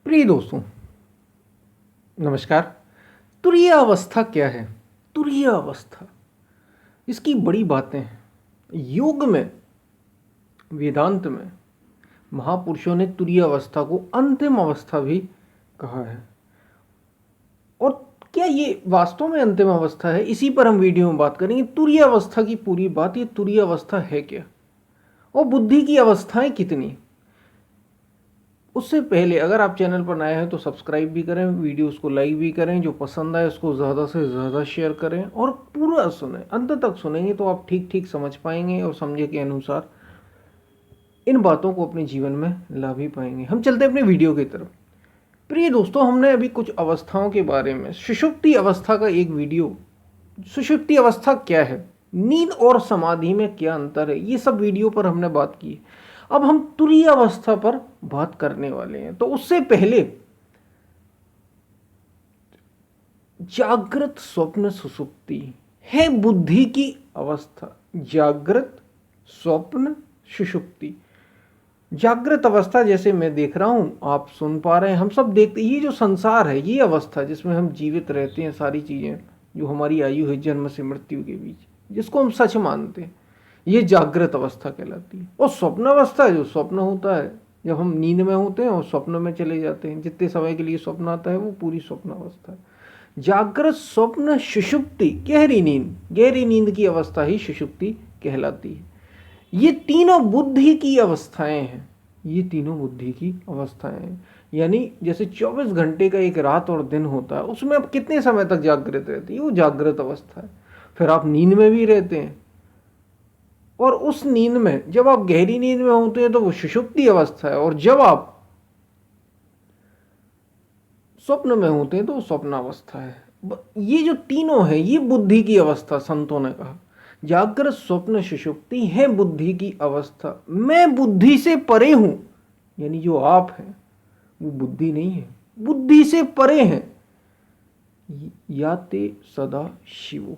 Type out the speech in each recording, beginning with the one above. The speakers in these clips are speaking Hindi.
प्रिय दोस्तों, नमस्कार। तुरीय अवस्था क्या है? तुरीय अवस्था, इसकी बड़ी बातें हैं। योग में, वेदांत में महापुरुषों ने तुरीय अवस्था को अंतिम अवस्था भी कहा है। और क्या ये वास्तव में अंतिम अवस्था है? इसी पर हम वीडियो में बात करेंगे। तुरीय अवस्था की पूरी बात, ये तुरीय अवस्था है क्या और बुद्धि की अवस्थाएं कितनी। उससे पहले अगर आप चैनल पर नए हैं तो सब्सक्राइब भी करें, वीडियोस को लाइक भी करें, जो पसंद आए उसको ज़्यादा से ज़्यादा शेयर करें और पूरा सुनें। अंत तक सुनेंगे तो आप ठीक ठीक समझ पाएंगे और समझे के अनुसार इन बातों को अपने जीवन में ला भी पाएंगे। हम चलते हैं अपने वीडियो की तरफ। प्रिय दोस्तों, हमने अभी कुछ अवस्थाओं के बारे में, सुषुप्ति अवस्था का एक वीडियो, सुषुप्ति अवस्था क्या है, नींद और समाधि में क्या अंतर है, ये सब वीडियो पर हमने बात की। अब हम तुरीय अवस्था पर बात करने वाले हैं। तो उससे पहले जागृत स्वप्न सुषुप्ति है बुद्धि की अवस्था। जागृत स्वप्न सुषुप्ति। जागृत अवस्था जैसे मैं देख रहा हूं, आप सुन पा रहे हैं, हम सब देखते, ये जो संसार है, ये अवस्था जिसमें हम जीवित रहते हैं, सारी चीजें जो हमारी आयु है जन्म से मृत्यु के बीच, जिसको हम सच मानते हैं, ये जागृत अवस्था कहलाती है। और स्वप्न अवस्था, जो स्वप्न होता है, जब हम नींद में होते हैं और स्वप्न में चले जाते हैं, जितने समय के लिए स्वप्न आता है वो पूरी स्वप्न अवस्था है। जागृत स्वप्न सुषुप्ति, गहरी नींद, गहरी नींद की अवस्था ही सुषुप्ति कहलाती है। ये तीनों बुद्धि की अवस्थाएं हैं। ये तीनों बुद्धि की अवस्थाएं हैं। यानी जैसे 24 घंटे का एक रात और दिन होता है, उसमें आप कितने समय तक जागृत रहते हैं, वो जागृत अवस्था है। फिर आप नींद में भी रहते हैं, और उस नींद में जब आप गहरी नींद में होते हैं तो वो सुषुप्ति अवस्था है, और जब आप स्वप्न में होते हैं तो वो स्वप्नावस्था है। ये जो तीनों है, ये बुद्धि की अवस्था, संतों ने कहा जागृत स्वप्न सुषुप्ति है बुद्धि की अवस्था। मैं बुद्धि से परे हूं, यानी जो आप हैं वो बुद्धि नहीं है, बुद्धि से परे हैं। या ते सदा शिव हो,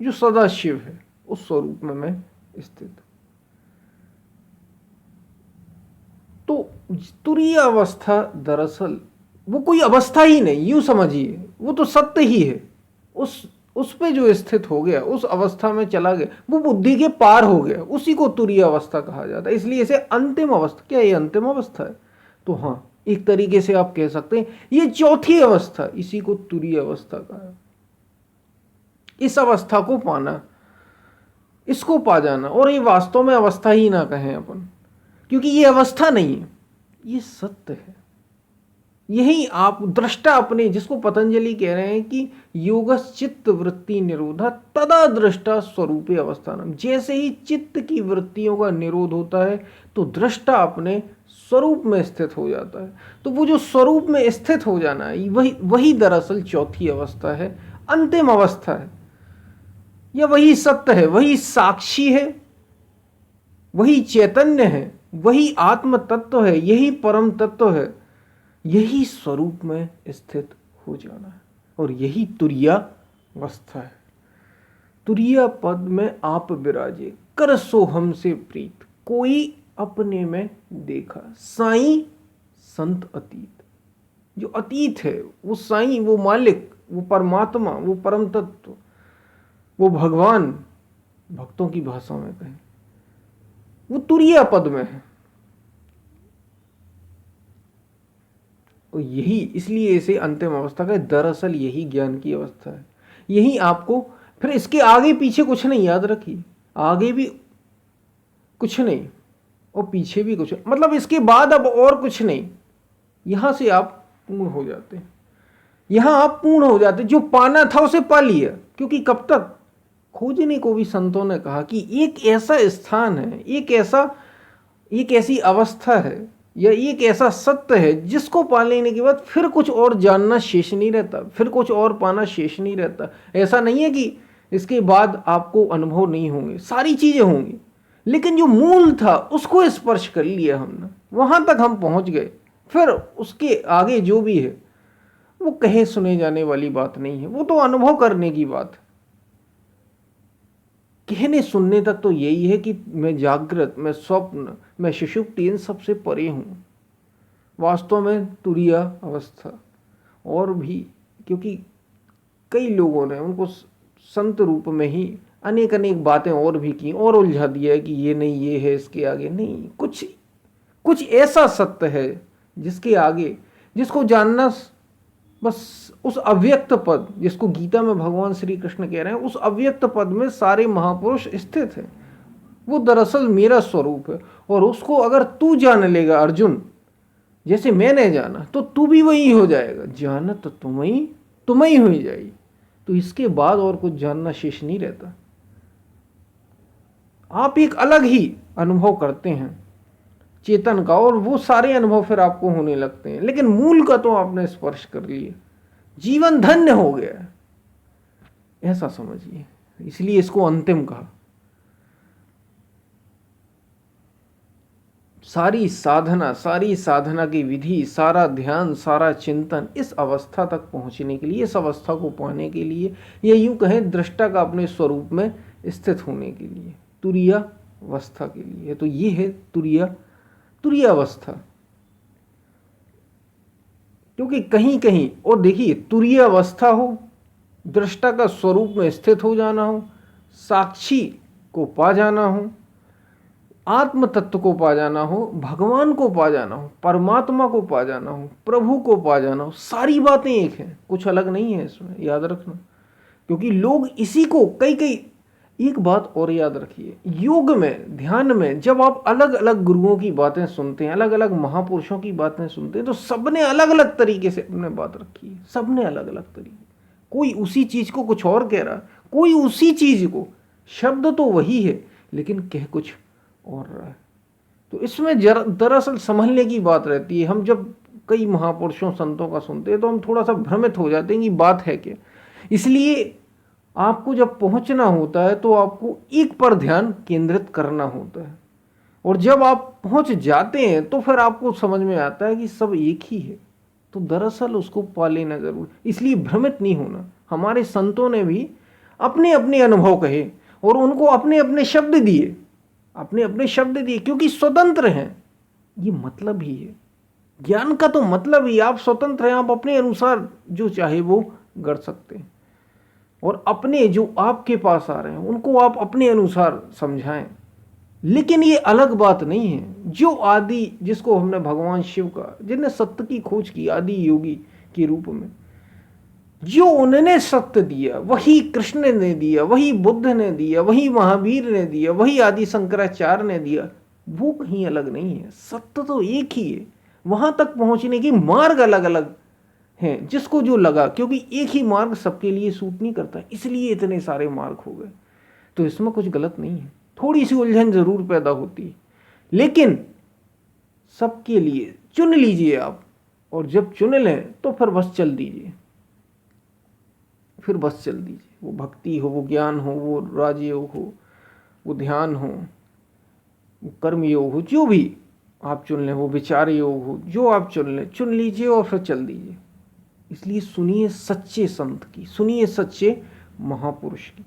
जो सदा शिव है उस स्वरूप में मैं स्थित। तो तुरीय अवस्था दरअसल वो कोई अवस्था ही नहीं, यूं समझिए, वो तो सत्य ही है। उस पे जो स्थित हो गया, उस अवस्था में चला गया, वो बुद्धि के पार हो गया, उसी को तुरीय अवस्था कहा जाता है। इसलिए इसे अंतिम अवस्था, क्या ये अंतिम अवस्था है? तो हाँ, एक तरीके से आप कह सकते हैं ये चौथी अवस्था, इसी को तुरीय अवस्था कहा है। इस अवस्था को पाना, इसको पा जाना, और ये वास्तव में अवस्था ही ना कहें अपन, क्योंकि ये अवस्था नहीं है, ये सत्य है। यही आप दृष्टा अपने, जिसको पतंजलि कह रहे हैं कि योगस चित्त वृत्ति निरोधा तदा दृष्टा स्वरूपे अवस्थानम। जैसे ही चित्त की वृत्तियों का निरोध होता है तो दृष्टा अपने स्वरूप में स्थित हो जाता है। तो वो जो स्वरूप में स्थित हो जाना है, वही दरअसल चौथी अवस्था है, अंतिम अवस्था है। या वही सत्य है, वही साक्षी है, वही चैतन्य है, वही आत्म तत्व है, यही परम तत्व है, यही स्वरूप में स्थित हो जाना है, और यही तुरीय अवस्था है। तुरीय पद में आप विराजे, कर सो हमसे प्रीत, कोई अपने में देखा। साईं संत अतीत, जो अतीत है वो साईं, वो मालिक, वो परमात्मा, वो परम तत्व, वो भगवान, भक्तों की भाषा में कहें, वो तुरीय पद में है। और यही, इसलिए इसे अंतिम अवस्था का, दरअसल यही ज्ञान की अवस्था है। यही आपको, फिर इसके आगे पीछे कुछ नहीं, याद रखिए, आगे भी कुछ नहीं और पीछे भी कुछ, मतलब इसके बाद अब और कुछ नहीं। यहां से आप पूर्ण हो जाते हैं, यहां आप पूर्ण हो जाते, जो पाना था उसे पा लिया। क्योंकि कब तक खोजने को भी संतों ने कहा कि एक ऐसा स्थान है, एक ऐसी अवस्था है, या एक ऐसा सत्य है जिसको पा लेने के बाद फिर कुछ और जानना शेष नहीं रहता, फिर कुछ और पाना शेष नहीं रहता। ऐसा नहीं है कि इसके बाद आपको अनुभव नहीं होंगे, सारी चीजें होंगी, लेकिन जो मूल था उसको स्पर्श कर लिया हमने, वहां तक हम पहुंच गए। फिर उसके आगे जो भी है वो कहे सुने जाने वाली बात नहीं है, वो तो अनुभव करने की बात है। कहने सुनने तक तो यही है कि मैं जागृत, मैं स्वप्न, मैं सुषुप्ति, इन सबसे परे हूं। वास्तव में तुरीय अवस्था। और भी, क्योंकि कई लोगों ने उनको संत रूप में ही अनेक अनेक बातें और भी की और उलझा दिया है कि ये नहीं, ये है, इसके आगे नहीं। कुछ कुछ ऐसा सत्य है जिसके आगे, जिसको जानना बस उस अव्यक्त पद, जिसको गीता में भगवान श्री कृष्ण कह रहे हैं, उस अव्यक्त पद में सारे महापुरुष स्थित हैं। वो दरअसल मेरा स्वरूप है। और उसको अगर तू जान लेगा अर्जुन, जैसे मैंने जाना, तो तू भी वही हो जाएगा। जाना तो तुम ही हो जाएगी। तो इसके बाद और कुछ जानना शेष नहीं रहता। आप एक अलग ही अनुभव करते हैं चेतन का, और वो सारे अनुभव फिर आपको होने लगते हैं। लेकिन मूल का तो आपने स्पर्श कर लिया, जीवन धन्य हो गया, ऐसा समझिए। इसलिए इसको अंतिम कहा। सारी साधना की विधि, सारा ध्यान, सारा चिंतन इस अवस्था तक पहुंचने के लिए, इस अवस्था को पाने के लिए, या यूं कहें दृष्टा का अपने स्वरूप में स्थित होने के लिए, तुरीय अवस्था के लिए। तो ये है तुरीय अवस्था। क्योंकि कहीं कहीं, और देखिए, तुरीय अवस्था हो, दृष्टा का स्वरूप में स्थित हो जाना हो, साक्षी को पा जाना हो, आत्म तत्व को पा जाना हो, भगवान को पा जाना हो, परमात्मा को पा जाना हो, प्रभु को पा जाना हो, सारी बातें एक हैं, कुछ अलग नहीं है इसमें, याद रखना। क्योंकि लोग इसी को कई एक बात और याद रखिए, योग में, ध्यान में, जब आप अलग अलग गुरुओं की बातें सुनते हैं, अलग अलग महापुरुषों की बातें सुनते हैं, तो सबने अलग अलग तरीके से अपने बात रखी है। सबने अलग अलग तरीके, कोई उसी चीज को कुछ और कह रहा, कोई उसी चीज को, शब्द तो वही है लेकिन कह कुछ और रहा है। तो इसमें दरअसल समझने की बात रहती है। हम जब कई महापुरुषों संतों का सुनते हैं तो हम थोड़ा सा भ्रमित हो जाते हैं कि बात है क्या। इसलिए आपको जब पहुंचना होता है तो आपको एक पर ध्यान केंद्रित करना होता है, और जब आप पहुंच जाते हैं तो फिर आपको समझ में आता है कि सब एक ही है। तो दरअसल उसको पा लेना जरूर, इसलिए भ्रमित नहीं होना। हमारे संतों ने भी अपने अपने अनुभव कहे और उनको अपने अपने शब्द दिए, क्योंकि स्वतंत्र हैं। ये मतलब ही है ज्ञान का, तो मतलब ही आप स्वतंत्र हैं, आप अपने अनुसार जो चाहे वो कर सकते हैं, और अपने जो आपके पास आ रहे हैं उनको आप अपने अनुसार समझाएं। लेकिन ये अलग बात नहीं है जो आदि, जिसको हमने भगवान शिव का, जिन्हें सत्य की खोज की, आदि योगी के रूप में, जो उन्होंने सत्य दिया वही कृष्ण ने दिया, वही बुद्ध ने दिया, वही महावीर ने दिया, वही आदि शंकराचार्य ने दिया। वो कहीं अलग नहीं है, सत्य तो एक ही है। वहां तक पहुंचने की मार्ग अलग अलग हैं, जिसको जो लगा, क्योंकि एक ही मार्ग सबके लिए सूट नहीं करता, इसलिए इतने सारे मार्ग हो गए। तो इसमें कुछ गलत नहीं है, थोड़ी सी उलझन जरूर पैदा होती है, लेकिन सबके लिए चुन लीजिए आप, और जब चुन लें तो फिर बस चल दीजिए, वो भक्ति हो, वो ज्ञान हो, वो राजयोग हो, वो ध्यान हो, वो कर्म योग हो, जो भी आप चुन लें, वो विचार योग हो, जो आप चुन लीजिए और फिर चल दीजिए। इसलिए सुनिए सच्चे संत की, सुनिए सच्चे महापुरुष की।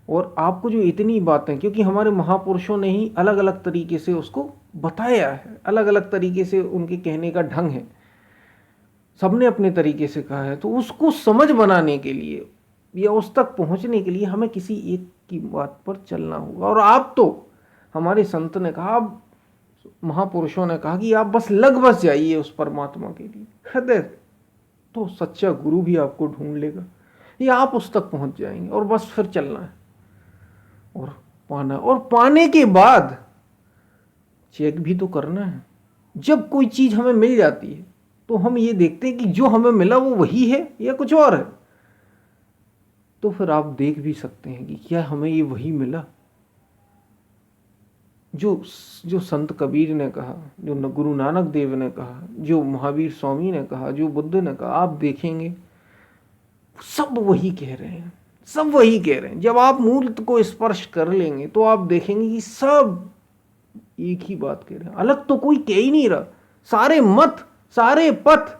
और आपको जो इतनी बातें, क्योंकि हमारे महापुरुषों ने ही अलग अलग तरीके से उसको बताया है, अलग अलग तरीके से उनके कहने का ढंग है, सबने अपने तरीके से कहा है। तो उसको समझ बनाने के लिए या उस तक पहुंचने के लिए हमें किसी एक की बात पर चलना होगा। और आप तो, हमारे संत ने कहा, महापुरुषों ने कहा कि आप बस बस जाइए उस परमात्मा के लिए, हृदय, तो सच्चा गुरु भी आपको ढूंढ लेगा, या आप उस तक पहुंच जाएंगे, और बस फिर चलना है और पाना। और पाने के बाद चेक भी तो करना है। जब कोई चीज हमें मिल जाती है तो हम ये देखते हैं कि जो हमें मिला वो वही है या कुछ और है। तो फिर आप देख भी सकते हैं कि क्या हमें ये वही मिला जो संत कबीर ने कहा, जो गुरु नानक देव ने कहा, जो महावीर स्वामी ने कहा, जो बुद्ध ने कहा। आप देखेंगे सब वही कह रहे हैं, सब वही कह रहे हैं। जब आप मूल को स्पर्श कर लेंगे तो आप देखेंगे कि सब एक ही बात कह रहे हैं, अलग तो कोई कह ही नहीं रहा। सारे मत, सारे पथ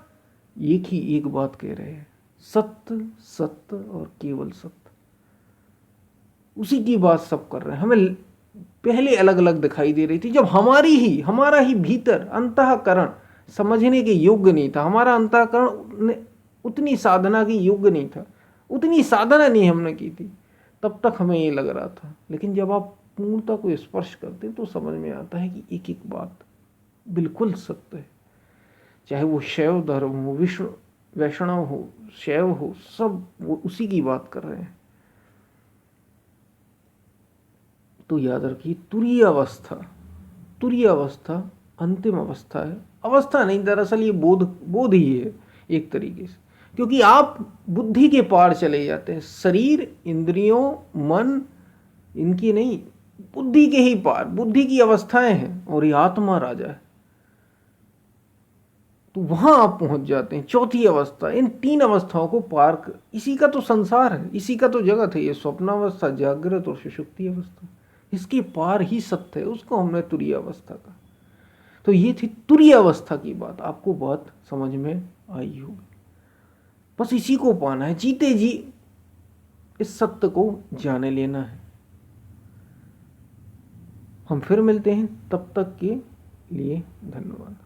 एक बात कह रहे हैं, सत्य, सत्य और केवल सत्य। उसी की बात सब कर रहे हैं। हमें पहले अलग अलग दिखाई दे रही थी, जब हमारा ही भीतर अंतःकरण, समझने के योग्य नहीं था, हमारा अंतःकरण उतनी साधना की योग्य नहीं था, उतनी साधना नहीं हमने की थी, तब तक हमें ये लग रहा था। लेकिन जब आप पूर्णता को स्पर्श करते तो समझ में आता है कि एक एक बात बिल्कुल सत्य है। चाहे वो शैव धर्म हो, विष्णु वैष्णव हो, शैव हो, सब वो उसी की बात कर रहे हैं। तो याद रखिए, तुरीय अवस्था अंतिम अवस्था है। अवस्था नहीं, दरअसल ये बोध ही है एक तरीके से, क्योंकि आप बुद्धि के पार चले जाते हैं। शरीर, इंद्रियों, मन, इनकी नहीं, बुद्धि के ही पार, बुद्धि की अवस्थाएं हैं और ये आत्मा राजा है। तो वहां आप पहुंच जाते हैं, चौथी अवस्था। इन तीन अवस्थाओं को पार कर, इसी का तो संसार है, इसी का तो जगत है, ये स्वप्नावस्था, जागृत और सुषुप्ति अवस्था। इसके पार ही सत्य है, उसको हमने तुरीय अवस्था कहा। तो ये थी तुरीय अवस्था की बात, आपको बात समझ में आई होगी। बस इसी को पाना है, जीते जी इस सत्य को जाने लेना है। हम फिर मिलते हैं, तब तक के लिए धन्यवाद।